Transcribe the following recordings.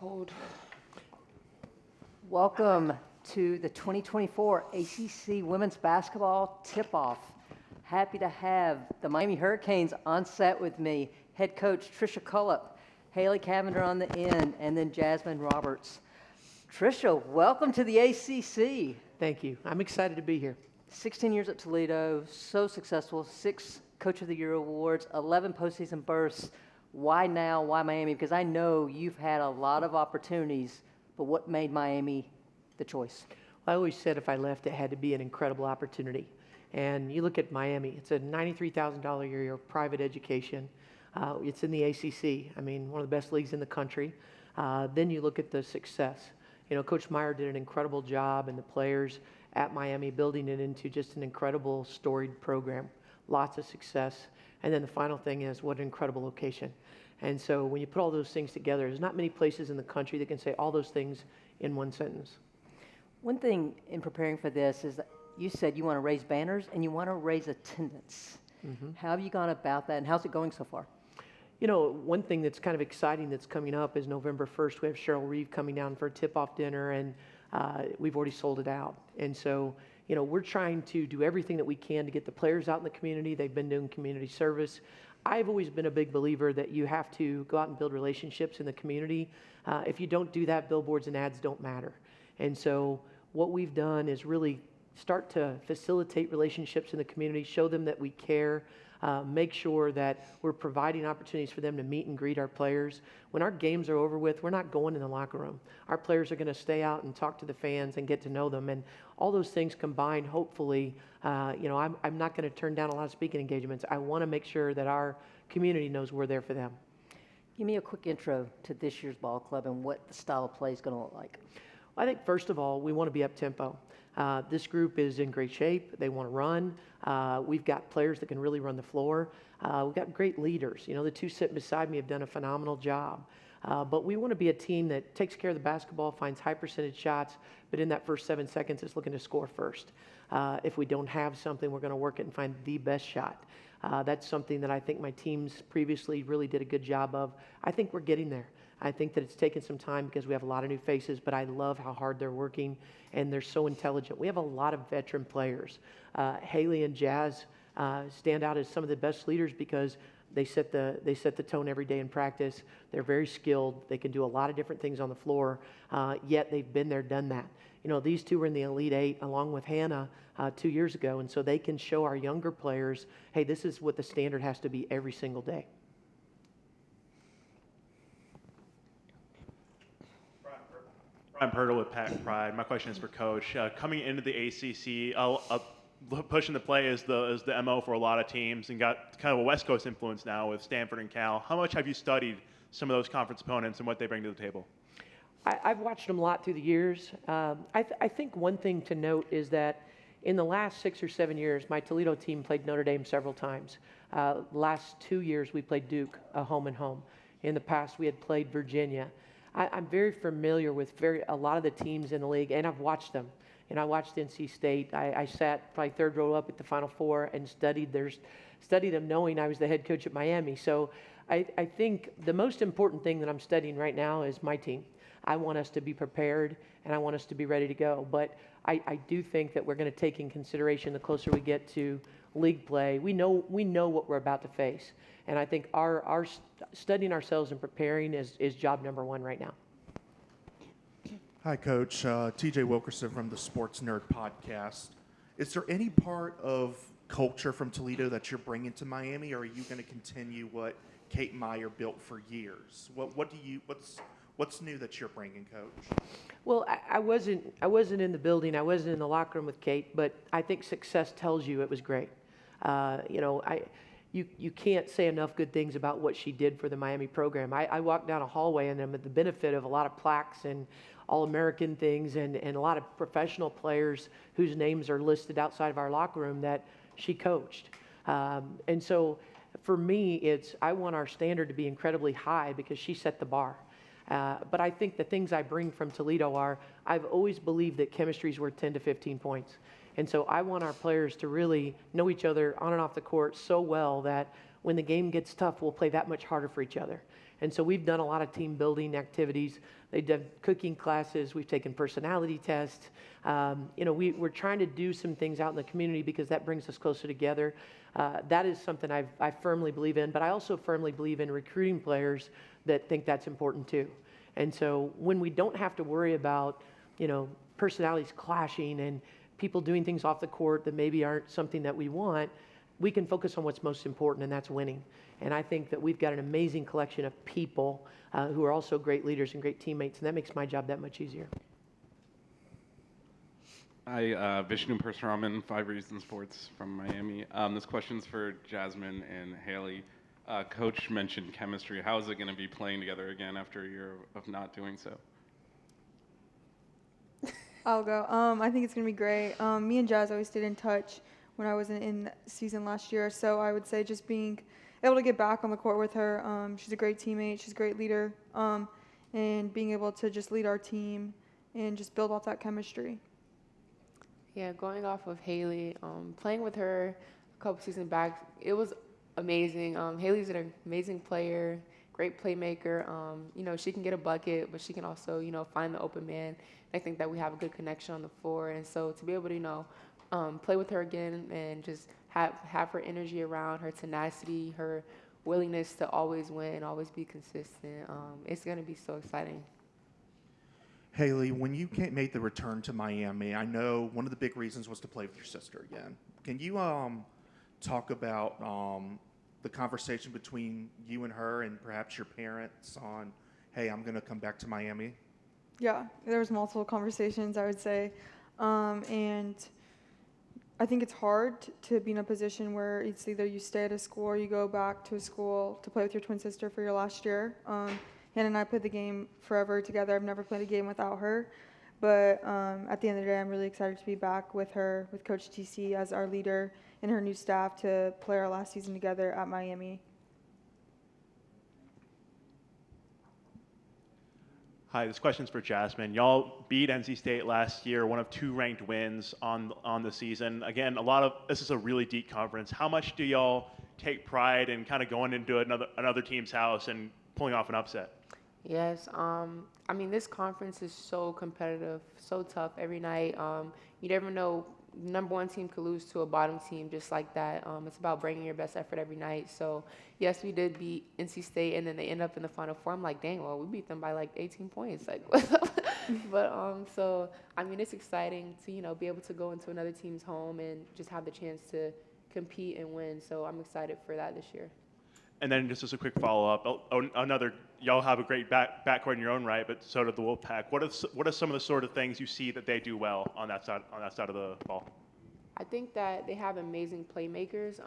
Hold. Welcome to the 2024 ACC Women's Basketball Tip-Off. Happy to have the Miami Hurricanes on set with me, head coach Tricia Cullop, Haley Cavinder on the end, and then Jasmyne Roberts. Tricia, welcome to the ACC. Thank you. I'm excited to be here. 16 years at Toledo, so successful, 6 Coach of the Year awards, 11 postseason berths. Why now? Why Miami? Because I know you've had a lot of opportunities, but what made Miami the choice? I always said if I left, it had to be an incredible opportunity. And you look at Miami, it's a $93,000 a year private education. It's in the ACC. I mean, one of the best leagues in the country. Then you look at the success. You know, Coach Meyer did an incredible job, and the players at Miami building it into just an incredible storied program. Lots of success. And then the final thing is what an incredible location. And so when you put all those things together, there's not many places in the country that can say all those things in one sentence. One thing in preparing for this is that you said you want to raise banners and you want to raise attendance. Mm-hmm. How have you gone about that, and how's it going so far? You know, one thing that's kind of exciting that's coming up is November 1st, we have Cheryl Reeve coming down for a tip-off dinner, and we've already sold it out. And so, you know, we're trying to do everything that we can to get the players out in the community. They've been doing community service. I've always been a big believer that you have to go out and build relationships in the community. If you don't do that, billboards and ads don't matter. And so what we've done is really start to facilitate relationships in the community, show them that we care, make sure that we're providing opportunities for them to meet and greet our players. When our games are over with, we're not going in the locker room. Our players are going to stay out and talk to the fans and get to know them. And all those things combined, hopefully, you know, I'm not going to turn down a lot of speaking engagements. I want to make sure that our community knows we're there for them. Give me a quick intro to this year's ball club and what the style of play is going to look like. I think, first of all, we want to be up-tempo. This group is in great shape. They want to run. We've got players that can really run the floor. We've got great leaders. You know, the two sitting beside me have done a phenomenal job. But we want to be a team that takes care of the basketball, finds high percentage shots, but in that first 7 seconds is looking to score first. If we don't have something, we're going to work it and find the best shot. That's something that I think my teams previously really did a good job of. I think we're getting there. I think that it's taken some time because we have a lot of new faces, but I love how hard they're working, and they're so intelligent. We have a lot of veteran players. Haley and Jazz stand out as some of the best leaders because they set the tone every day in practice. They're very skilled. They can do a lot of different things on the floor, yet they've been there, done that. You know, these two were in the Elite Eight along with Hannah 2 years ago, and so they can show our younger players, hey, this is what the standard has to be every single day. I'm Hurdle with Pack Pride. My question is for Coach. Coming into the ACC, pushing the play is the MO for a lot of teams, and got kind of a West Coast influence now with Stanford and Cal. How much have you studied some of those conference opponents and what they bring to the table? I've watched them a lot through the years. I think one thing to note is that in the last 6 or 7 years, my Toledo team played Notre Dame several times. Last 2 years, we played Duke, home and home. In the past, we had played Virginia. I'm very familiar with a lot of the teams in the league, and I've watched them. And I watched NC State. I sat probably third row up at the Final Four and studied them knowing I was the head coach at Miami. So I think the most important thing that I'm studying right now is my team. I want us to be prepared, and I want us to be ready to go. But I do think that we're going to take in consideration the closer we get to league play. We know what we're about to face. And I think our studying ourselves and preparing is job number one right now. Hi, Coach. TJ Wilkerson from the Sports Nerd Podcast. Is there any part of culture from Toledo that you're bringing to Miami, or are you going to continue what Kate Meyer built for years? What's new that you're bringing, Coach? Well, I wasn't in the building. I wasn't in the locker room with Kate, but I think success tells you it was great. You know, You can't say enough good things about what she did for the Miami program. I walked down a hallway and I'm at the benefit of a lot of plaques and All-American things and a lot of professional players whose names are listed outside of our locker room that she coached. And so for me, I want our standard to be incredibly high because she set the bar. But I think the things I bring from Toledo are, I've always believed that chemistry is worth 10 to 15 points. And so I want our players to really know each other on and off the court so well that when the game gets tough, we'll play that much harder for each other. And so we've done a lot of team building activities. They've done cooking classes. We've taken personality tests. We're trying to do some things out in the community because that brings us closer together. That is something I firmly believe in, but I also firmly believe in recruiting players that think that's important too. And so when we don't have to worry about, personalities clashing and people doing things off the court that maybe aren't something that we want, we can focus on what's most important, and that's winning. And I think that we've got an amazing collection of people who are also great leaders and great teammates, and that makes my job that much easier. Hi, Vishnu Pershuraman, 5 Reasons Sports from Miami. This question's for Jasmine and Haley. Coach mentioned chemistry. How is it going to be playing together again after a year of not doing so? I'll go. I think it's going to be great. Me and Jazz always stayed in touch when I wasn't in the season last year, so I would say just being able to get back on the court with her. She's a great teammate. She's a great leader. And being able to just lead our team and just build off that chemistry. Yeah, going off of Haley, playing with her a couple seasons back, it was amazing. Haley's an amazing player, great playmaker. She can get a bucket, but she can also, find the open man. I think that we have a good connection on the floor, and so to be able to, play with her again and just have her energy around, her tenacity, her willingness to always win, always be consistent, it's going to be so exciting. Haley, when you made the return to Miami, I know one of the big reasons was to play with your sister again. Can you talk about the conversation between you and her and perhaps your parents on, hey, I'm going to come back to Miami? Yeah, there was multiple conversations, I would say. And I think it's hard to be in a position where it's either you stay at a school or you go back to a school to play with your twin sister for your last year. Hannah and I played the game forever together. I've never played a game without her. But at the end of the day, I'm really excited to be back with her, with Coach TC as our leader and her new staff to play our last season together at Miami. Hi, this question's for Jasmine. Y'all beat NC State last year, one of 2 ranked wins on the season. Again, this is a really deep conference. How much do y'all take pride in kind of going into another team's house and pulling off an upset? Yes, this conference is so competitive, so tough every night. You never know, number 1 team could lose to a bottom team just like that. It's about bringing your best effort every night. So, yes, we did beat NC State, and then they end up in the Final Four. I'm like, dang, well, we beat them by like 18 points. Like, what's up? But, it's exciting to, be able to go into another team's home and just have the chance to compete and win. So I'm excited for that this year. And then just as a quick follow-up, y'all have a great backcourt in your own right, but so did the Wolfpack. What are some of the sort of things you see that they do well on that side of the ball? I think that they have amazing playmakers,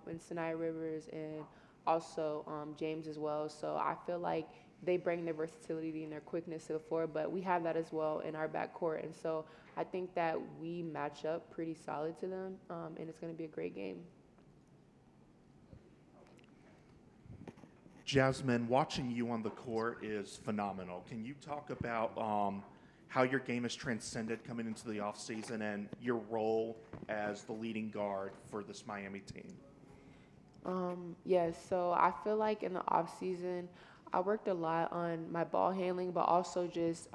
in Sanaya Rivers and also James as well. So I feel like they bring their versatility and their quickness to the floor, but we have that as well in our backcourt. And so I think that we match up pretty solid to them, and it's going to be a great game. Jasmine, watching you on the court is phenomenal. Can you talk about how your game has transcended coming into the offseason and your role as the leading guard for this Miami team? Yes, so I feel like in the off season, I worked a lot on my ball handling, but also just,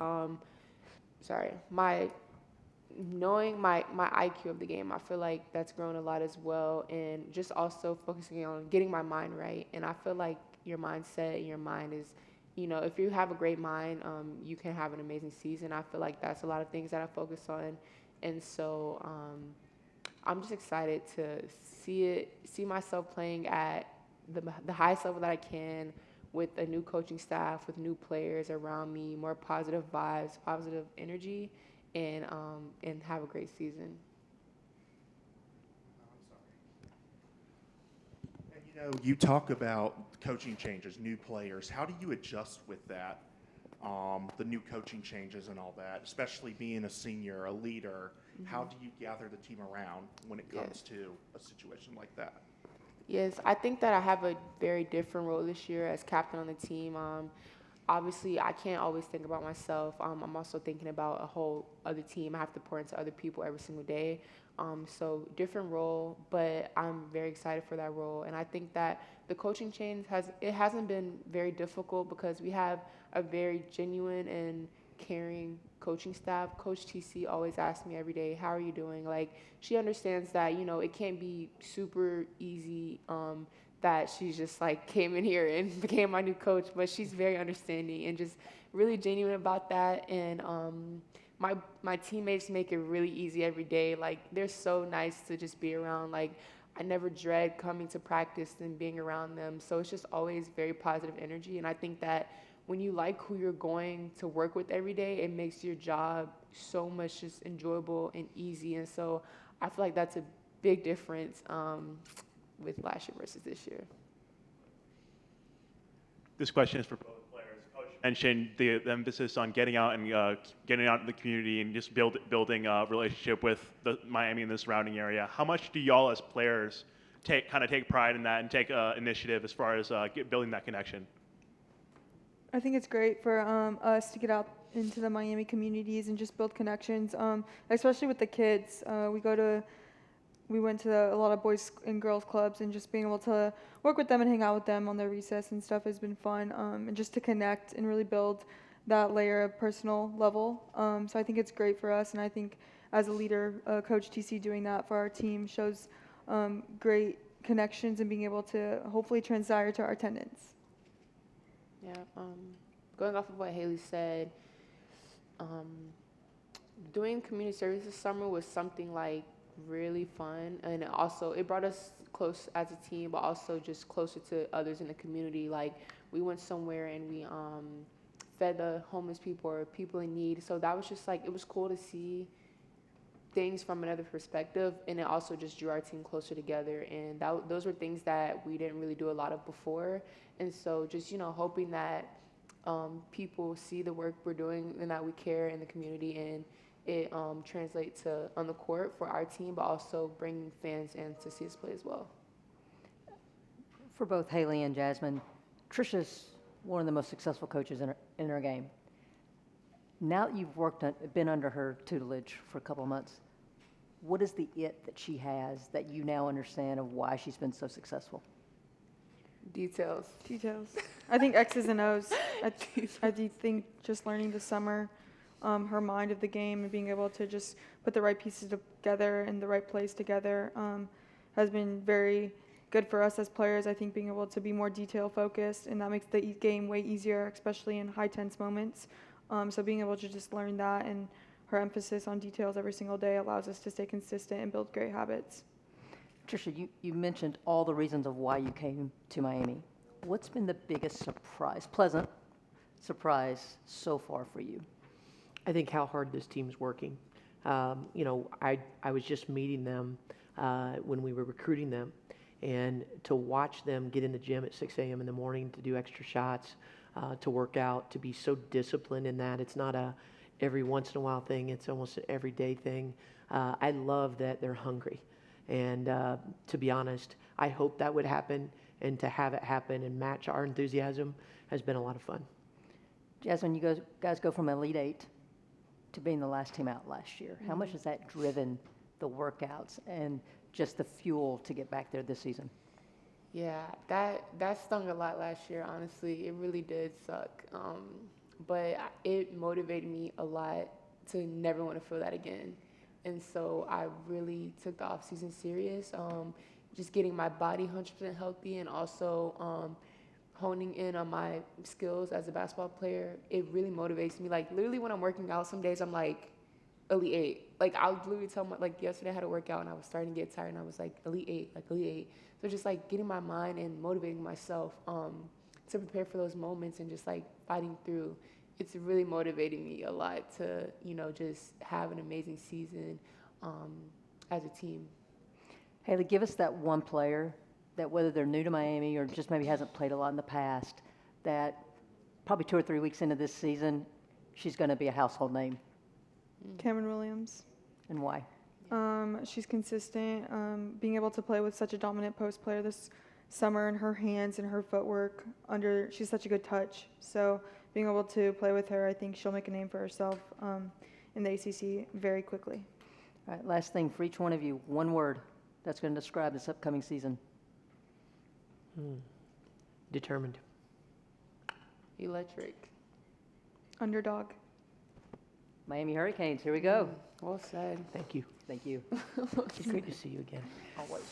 knowing my IQ of the game. I feel like that's grown a lot as well, and just also focusing on getting my mind right. And I feel like your mindset and your mind is, if you have a great mind, you can have an amazing season. I feel like that's a lot of things that I focus on. And so I'm just excited to see myself playing at the highest level that I can with a new coaching staff, with new players around me, more positive vibes, positive energy, and have a great season. And you talk about coaching changes, new players. How do you adjust with that, the new coaching changes and all that, especially being a senior, a leader? Mm-hmm. How do you gather the team around when it comes to a situation like that? Yes, I think that I have a very different role this year as captain on the team. Obviously, I can't always think about myself. I'm also thinking about a whole other team. I have to pour into other people every single day. So different role, but I'm very excited for that role. And I think that the coaching change hasn't been very difficult because we have a very genuine and caring coaching staff. Coach TC always asks me every day, how are you doing? Like, she understands that, it can't be super easy, that she's just like came in here and became my new coach, but she's very understanding and just really genuine about that. And my teammates make it really easy every day. Like, they're so nice to just be around. Like, I never dread coming to practice and being around them. So it's just always very positive energy. And I think that when you like who you're going to work with every day, it makes your job so much just enjoyable and easy. And so I feel like that's a big difference with last year versus this year. This question is for both players. Coach mentioned the emphasis on getting out and getting out in the community and just building a relationship with Miami and the surrounding area. How much do y'all as players take pride in that and take initiative as far as building that connection? I think it's great for us to get out into the Miami communities and just build connections, especially with the kids. We went to a lot of boys and girls clubs, and just being able to work with them and hang out with them on their recess and stuff has been fun, and just to connect and really build that layer of personal level. So I think it's great for us, and I think as a leader, Coach TC doing that for our team shows great connections and being able to hopefully transpire to our attendance. Yeah, going off of what Haley said, doing community service this summer was something like really fun, and it brought us close as a team, but also just closer to others in the community. Like, we went somewhere and we fed the homeless people or people in need, so that was just like, it was cool to see things from another perspective, and it also just drew our team closer together, and those were things that we didn't really do a lot of before. And so just hoping that people see the work we're doing and that we care in the community, and it translates to on the court for our team, but also bringing fans in to see us play as well. For both Haley and Jasmine, Trisha's one of the most successful coaches in her game. Now that you've been under her tutelage for a couple of months, what is the it that she has that you now understand of why she's been so successful? Details. I think X's and O's. I do think just learning this summer, her mind of the game and being able to just put the right pieces together in the right place together has been very good for us as players. I think being able to be more detail focused, and that makes the game way easier, especially in high tense moments. So being able to just learn that, and her emphasis on details every single day allows us to stay consistent and build great habits. Tricia, you mentioned all the reasons of why you came to Miami. What's been the biggest pleasant surprise so far for you? I think how hard this team's working. I was just meeting them when we were recruiting them, and to watch them get in the gym at 6 a.m. in the morning to do extra shots, to work out, to be so disciplined in that. It's not a every once in a while thing. It's almost an everyday thing. I love that they're hungry. And to be honest, I hope that would happen, and to have it happen and match our enthusiasm has been a lot of fun. Jasmine, you guys go from Elite Eight to being the last team out last year. How much has that driven the workouts and just the fuel to get back there this season? Yeah, that stung a lot last year, honestly. It really did suck. But it motivated me a lot to never want to feel that again. And so I really took the off-season serious, just getting my body 100% healthy, and also honing in on my skills as a basketball player. It really motivates me. Like, literally when I'm working out, some days I'm like, Elite Eight. Like, I'll literally tell like yesterday I had a workout and I was starting to get tired, and I was like, Elite Eight. So just like getting my mind and motivating myself to prepare for those moments and just like fighting through. It's really motivating me a lot to, just have an amazing season as a team. Haley, give us that one player that, whether they're new to Miami or just maybe hasn't played a lot in the past, that probably 2 or 3 weeks into this season, she's going to be a household name. Cameron Williams. And why? She's consistent. Being able to play with such a dominant post player this summer, and her hands and her footwork she's such a good touch. So being able to play with her, I think she'll make a name for herself in the ACC very quickly. All right, last thing for each one of you, one word that's going to describe this upcoming season. Determined. Electric. Underdog. Miami Hurricanes, here we go. Well said. Thank you. Thank you. It's great to see you again. Always.